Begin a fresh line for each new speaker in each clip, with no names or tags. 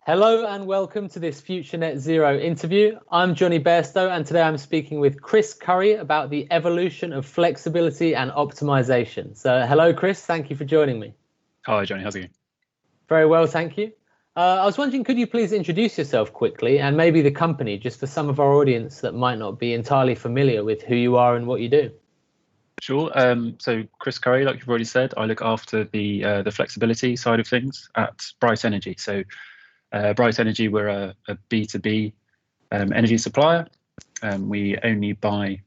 Hello and welcome to this Future Net Zero interview. I'm Johnny Bairstow and today I'm speaking with Chris Curry about the evolution of flexibility and optimization. So hello Chris, thank you for joining me.
Hi Johnny, how's it going?
Very well, thank you. I was wondering, could you please introduce yourself quickly and maybe the company, just for some of our audience that might not be entirely familiar with who you are and what you do?
Sure. So Chris Curry, like you've already said, I look after the flexibility side of things at Bryt Energy. So Bryt Energy, we're a B2B energy supplier. We only buy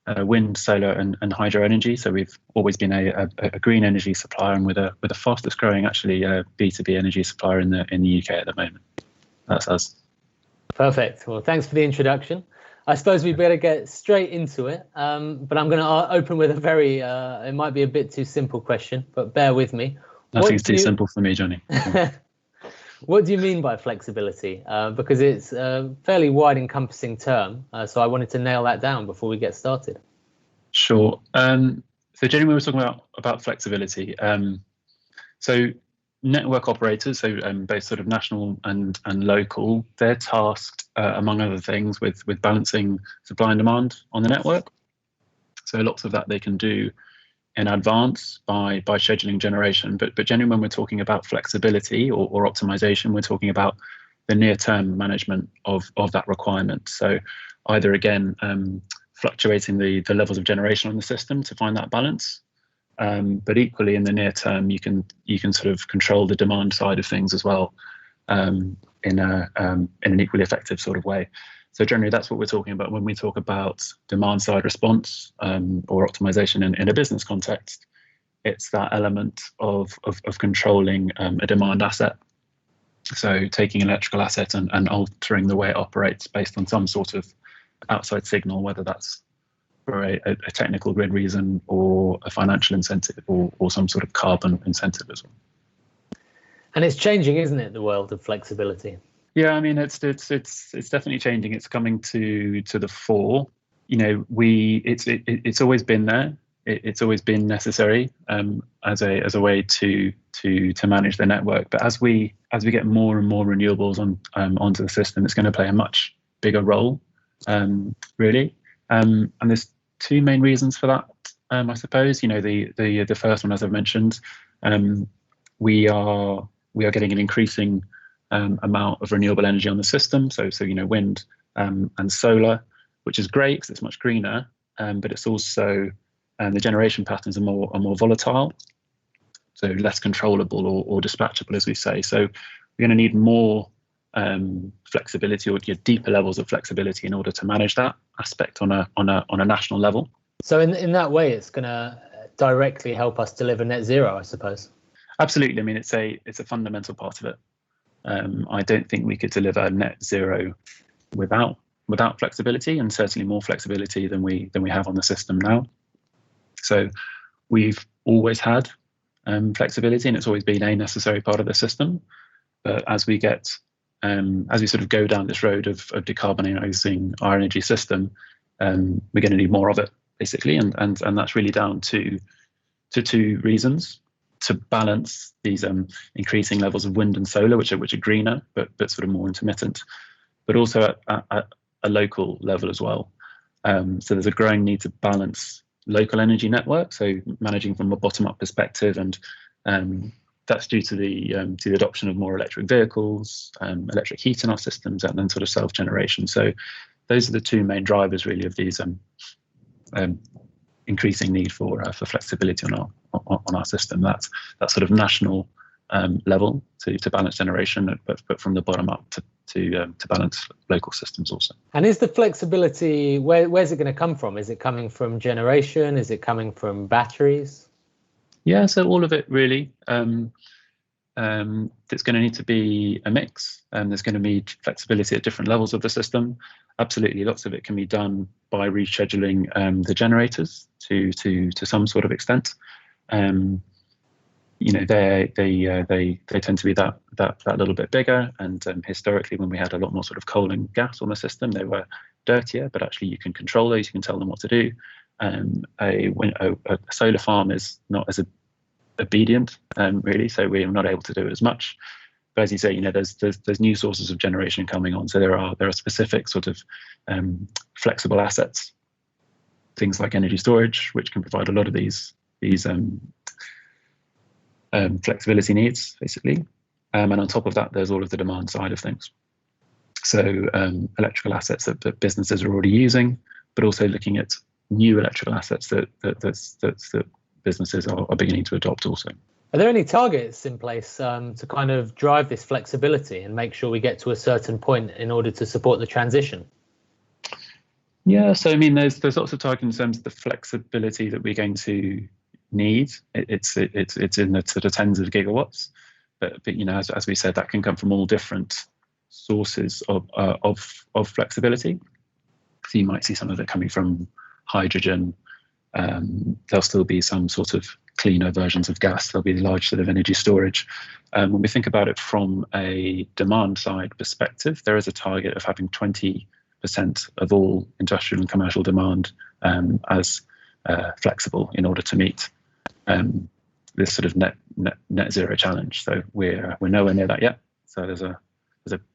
wind, solar, and hydro energy. So we've always been a green energy supplier, and we're the fastest growing actually B2B energy supplier in the UK at the moment. That's us.
Perfect. Well, thanks for the introduction. I suppose we better get straight into it. But I'm going to open with a very, it might be a bit too simple question, but bear with me.
Nothing's too simple for me, Johnny.
What do you mean by flexibility? Because it's a fairly wide encompassing term. So I wanted to nail that down before we get started.
Sure. So generally we were talking about flexibility. So network operators, so both sort of national and local, they're tasked, among other things, with balancing supply and demand on the network. So lots of that they can do in advance by scheduling generation, but generally when we're talking about flexibility or optimization, we're talking about the near-term management of that requirement. So either again fluctuating the levels of generation on the system to find that balance, but equally in the near term you can sort of control the demand side of things as well, in an equally effective sort of way. So generally that's what we're talking about when we talk about demand side response or optimization in a business context. It's that element of controlling a demand asset. So taking an electrical asset and altering the way it operates based on some sort of outside signal, whether that's for a technical grid reason or a financial incentive or some sort of carbon incentive as well. And
it's changing, isn't it, the world of flexibility?
Yeah, I mean, it's definitely changing. It's coming to the fore. You know, it's always been there. It's always been necessary as a way to manage the network. But as we get more and more renewables onto the system, it's going to play a much bigger role, really. And there's two main reasons for that. I suppose, you know, the first one, as I've mentioned, we are getting an increasing amount of renewable energy on the system, so you know, wind and solar, which is great because it's much greener, but it's also the generation patterns are more volatile, so less controllable or dispatchable, as we say. So we're going to need more flexibility or deeper levels of flexibility in order to manage that aspect on a national level.
So in that way, it's going to directly help us deliver net zero, I suppose.
Absolutely. I mean, it's a fundamental part of it. I don't think we could deliver net zero without flexibility, and certainly more flexibility than we have on the system now. So we've always had flexibility, and it's always been a necessary part of the system. But as we sort of go down this road of decarbonising our energy system, we're going to need more of it, basically, and that's really down to two reasons: to balance these increasing levels of wind and solar, which are greener but sort of more intermittent, but also at a local level as well. So there's a growing need to balance local energy networks, so managing from a bottom-up perspective, and that's due to the adoption of more electric vehicles, electric heat in our systems, and then sort of self-generation. So those are the two main drivers, really, of these increasing need for flexibility on our system. That's that sort of national level to balance generation, but from the bottom up to balance local systems also.
And is the flexibility, where's it going to come from? Is it coming from generation? Is it coming from batteries?
Yeah, so all of it really. It's going to need to be a mix, and there's going to be flexibility at different levels of the system. Absolutely, lots of it can be done by rescheduling the generators to some sort of extent. You know, they tend to be that little bit bigger, and historically, when we had a lot more sort of coal and gas on the system, they were dirtier. But actually, you can control those. You can tell them what to do. A solar farm is not as obedient, really, so we're not able to do it as much. but as you say, there's new sources of generation coming on. So there are specific sort of flexible assets, things like energy storage, which can provide a lot of these flexibility needs, basically. And on top of that, there's all of the demand side of things. So electrical assets that businesses are already using, but also looking at new electrical assets that businesses are beginning to adopt also.
Are there any targets in place to kind of drive this flexibility and make sure we get to a certain point in order to support the transition?
Yeah, so I mean, there's lots of targets in terms of the flexibility that we're going to need. It's in the sort of tens of gigawatts, but as we said, that can come from all different sources of flexibility. So you might see some of it coming from hydrogen. There'll still be some sort of cleaner versions of gas. There'll be large sort of energy storage. When we think about it from a demand side perspective, there is a target of having 20% of all industrial and commercial demand as flexible in order to meet this sort of net zero challenge. So we're nowhere near that yet. So there's a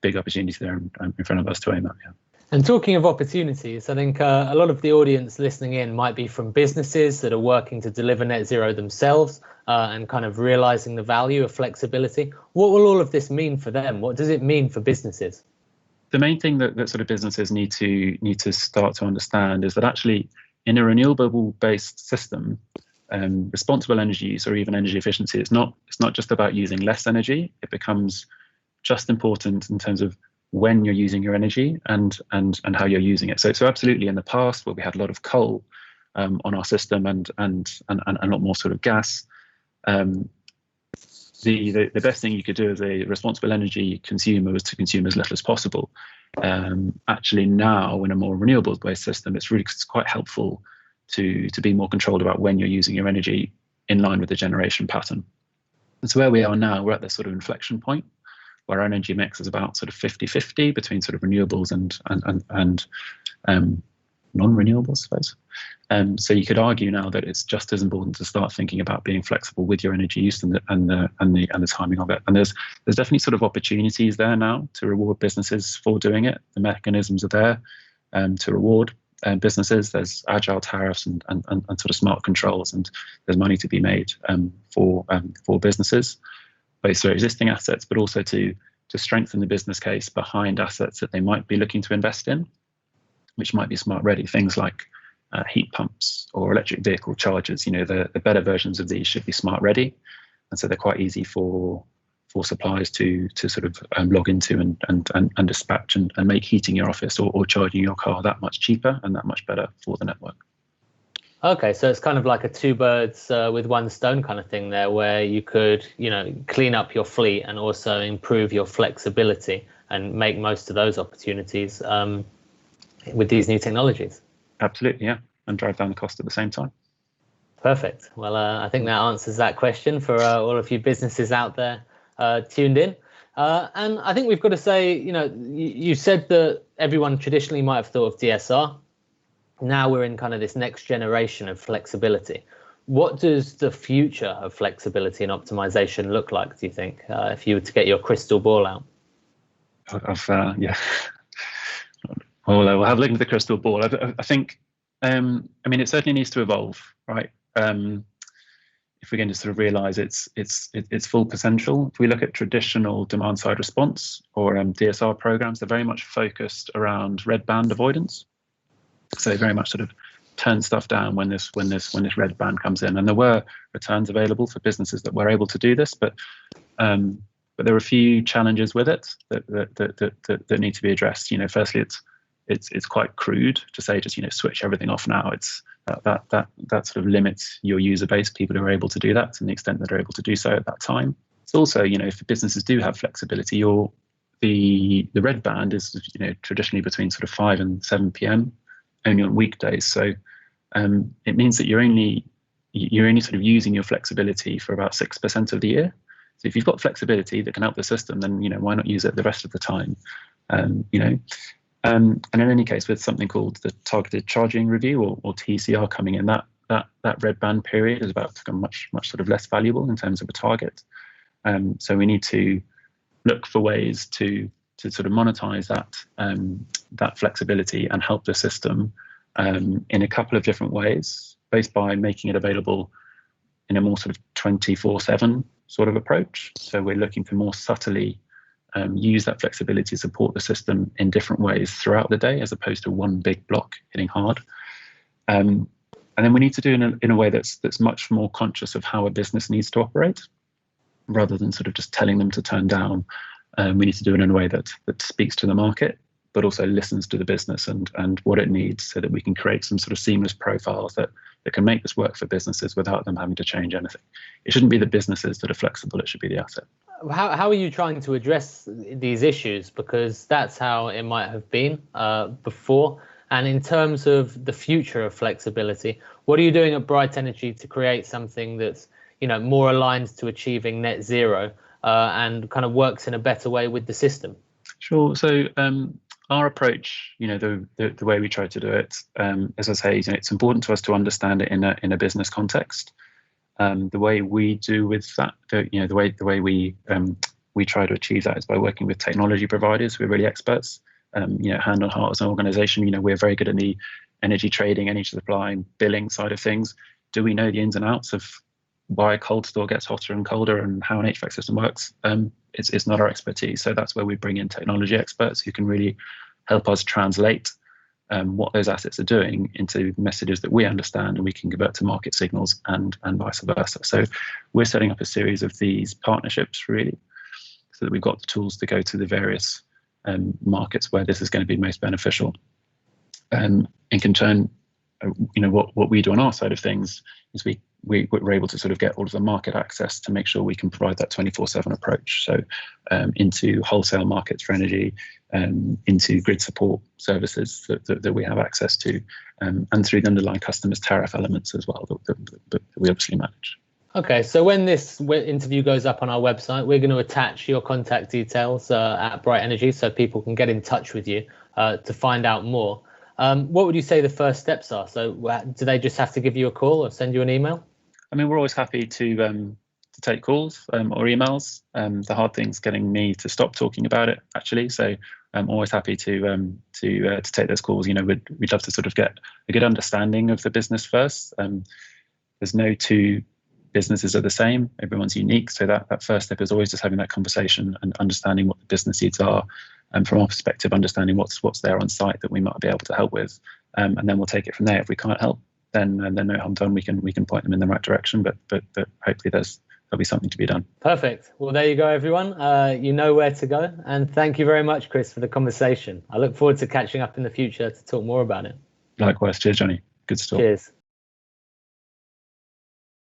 big opportunity there in front of us to aim at. Yeah.
And talking of opportunities, I think a lot of the audience listening in might be from businesses that are working to deliver net zero themselves and kind of realizing the value of flexibility. What will all of this mean for them? What does it mean for businesses?
The main thing that sort of businesses need to start to understand is that actually in a renewable-based system, responsible energy use or even energy efficiency, it's not just about using less energy. It becomes just important in terms of when you're using your energy and how you're using it. So absolutely, in the past, where we had a lot of coal on our system and a lot more sort of gas, the best thing you could do as a responsible energy consumer was to consume as little as possible. Actually, now in a more renewable-based system, it's quite helpful to be more controlled about when you're using your energy in line with the generation pattern. And so where we are now, we're at this sort of inflection point where our energy mix is about sort of 50-50 between sort of renewables and non-renewables, I suppose. So you could argue now that it's just as important to start thinking about being flexible with your energy use and the timing of it. And there's definitely sort of opportunities there now to reward businesses for doing it. The mechanisms are there to reward businesses. There's agile tariffs and sort of smart controls, and there's money to be made for businesses, both through existing assets, but also to strengthen the business case behind assets that they might be looking to invest in, which might be smart ready. Things like heat pumps or electric vehicle chargers. The better versions of these should be smart ready, and so they're quite easy for suppliers to sort of log into and dispatch and make heating your office or charging your car that much cheaper and that much better for the network.
Okay, so it's kind of like a two birds with one stone kind of thing there, where you could, clean up your fleet and also improve your flexibility and make most of those opportunities with these new technologies.
Absolutely, yeah, and drive down the cost at the same time.
Perfect. Well, I think that answers that question for all of you businesses out there tuned in. And I think we've got to say, you said that everyone traditionally might have thought of DSR. Now we're in kind of this next generation of flexibility. What does the future of flexibility and optimization look like, do you think, if you were to get your crystal ball out?
Yeah. Well, we'll have a look at the crystal ball. I think, it certainly needs to evolve, right? If we're going to sort of realize its full potential. If we look at traditional demand side response or DSR programs, they're very much focused around red band avoidance. So very much sort of turn stuff down when this red band comes in. And there were returns available for businesses that were able to do this, but there are a few challenges with it that need to be addressed. Firstly, it's quite crude to say just switch everything off now. It's that sort of limits your user base, people who are able to do that to the extent that they're able to do so at that time. It's also, if the businesses do have flexibility, the red band is traditionally between sort of 5 and 7 p.m. only on weekdays. So it means that you're only sort of using your flexibility for about 6% of the year. So if you've got flexibility that can help the system, then why not use it the rest of the time? And in any case, with something called the targeted charging review or TCR coming in, that red band period is about to become much sort of less valuable in terms of a target. So we need to look for ways to sort of monetize that flexibility and help the system in a couple of different ways, both by making it available in a more sort of 24/7 sort of approach. So we're looking to more subtly use that flexibility to support the system in different ways throughout the day, as opposed to one big block hitting hard. And then we need to do it in a way that's much more conscious of how a business needs to operate, rather than sort of just telling them to turn down. We need to do it in a way that speaks to the market, but also listens to the business and what it needs, so that we can create some sort of seamless profiles that can make this work for businesses without them having to change anything. It shouldn't be the businesses that are flexible, it should be the asset.
How are you trying to address these issues? Because that's how it might have been before. And in terms of the future of flexibility, what are you doing at Bryt Energy to create something that's, more aligned to achieving net zero and kind of works in a better way with the system?
Sure. So our approach, the way we try to do it, as I say, it's important to us to understand it in a business context. The way we do with that, the way we try to achieve that is by working with technology providers who are really experts. Hand on heart, as an organisation, we're very good at the energy trading, energy supply, and billing side of things. Do we know the ins and outs of why a cold store gets hotter and colder and how an HVAC system works? It's not our expertise. So that's where we bring in technology experts who can really help us translate what those assets are doing into messages that we understand and we can convert to market signals, and vice versa. So we're setting up a series of these partnerships, really, so that we've got the tools to go to the various markets where this is going to be most beneficial. In turn, what we do on our side of things is we're able to sort of get all of the market access to make sure we can provide that 24/7 approach. So into wholesale markets for energy, into grid support services that we have access to, and through the underlying customers' tariff elements as well that we obviously manage.
Okay, so when this interview goes up on our website, we're going to attach your contact details at Bryt Energy so people can get in touch with you to find out more. What would you say the first steps are? So do they just have to give you a call or send you an email?
I mean, we're always happy to take calls or emails. The hard thing's getting me to stop talking about it, actually. So I'm always happy to take those calls. We'd love to sort of get a good understanding of the business first. There's no two businesses are the same. Everyone's unique. So that first step is always just having that conversation and understanding what the business needs are. And from our perspective, understanding what's there on site that we might be able to help with. And then we'll take it from there. If we can't help, then no harm done. We can point them in the right direction. But hopefully there'll be something to be done.
Perfect. Well, there you go, everyone. You know where to go. And thank you very much, Chris, for the conversation. I look forward to catching up in the future to talk more about it.
Likewise. Cheers, Johnny. Good to talk.
Cheers.